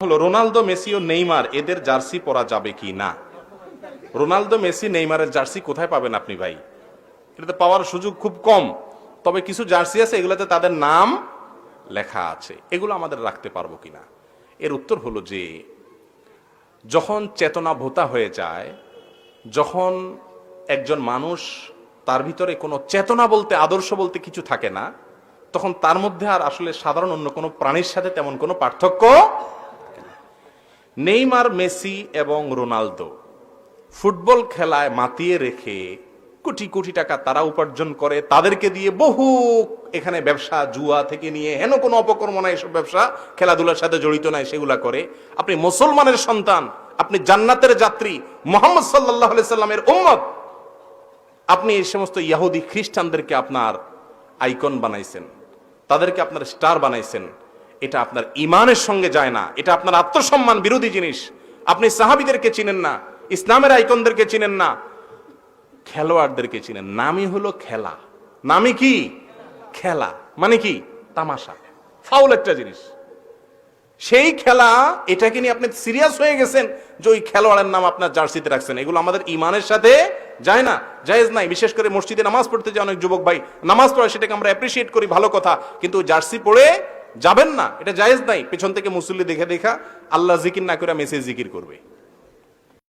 হলো Ronaldo, Messi ও Neymar এদের jersey পরা যাবে কি না? রোনালদো, মেসি, নেইমারের জার্সি কোথায় পাবেন আপনি ভাই? এটাতে পাওয়ার সুযোগ খুব কম। তবে কিছু জার্সি আছে, এগুলোতে তাদের নাম লেখা আছে, এগুলো আমাদের রাখতে পারবো কিনা। এর উত্তর হলো যে যখন চেতনা ভোতা হয়ে যায়, যখন একজন মানুষ তার ভিতরে কোনো চেতনা বলতে, আদর্শ বলতে কিছু থাকে না, তখন তার মধ্যে আর আসলে সাধারণ অন্য কোনো প্রাণীর সাথে তেমন কোনো পার্থক্য। নেইমার, মেসি এবং রোনালদো ফুটবল খেলায় মাতিয়ে রেখে কোটি কোটি টাকা তারা উপার্জন করে, তাদেরকে দিয়ে বহু এখানে ব্যবসা, জুয়া থেকে নিয়ে হেন কোনো অপকর্ম নাই, এসব ব্যবসা খেলাধুলার সাথে জড়িত নাই, সেগুলা করে। আপনি মুসলমানের সন্তান, আপনি জান্নাতের যাত্রী, মুহাম্মদ সাল্লাল্লাহু আলাইহি সাল্লামের উম্মত, আপনি এই সমস্ত ইহুদি খ্রিস্টানদেরকে আপনার আইকন বানাইছেন, তাদেরকে আপনার স্টার বানাইছেন। এটা আপনার ইমানের সঙ্গে যায় না, এটা আপনার আত্মসম্মান বিরোধী জিনিস। আপনি সাহাবীদেরকে চিনেন না, ইসলামের আইকনদেরকে চিনেন না, খেলোয়াড়দেরকে চিনেন। নামই হলো খেলা। নামই কি? খেলা। মানে কি? তামাশা, ফাউল একটা জিনিস। সেই খেলা, এটাকে নিয়ে আপনি সিরিয়াস হয়ে গেছেন যে ওই খেলোয়াড়ের নাম আপনার জার্সিতে রাখছেন। এগুলো আমাদের ইমানের সাথে যায় না, জায়েজ নাই। বিশেষ করে মসজিদে নামাজ পড়তে যে অনেক যুবক ভাই নামাজ পড়ে, সেটাকে আমরা অ্যাপ্রিসিয়েট করি, ভালো কথা, কিন্তু জার্সি পড়ে যাবেন না, এটা জায়েজ নাই। পেছন থেকে মুসল্লি দেখে দেখা আল্লাহ জিকির না করে মেসেজ জিকির করবে।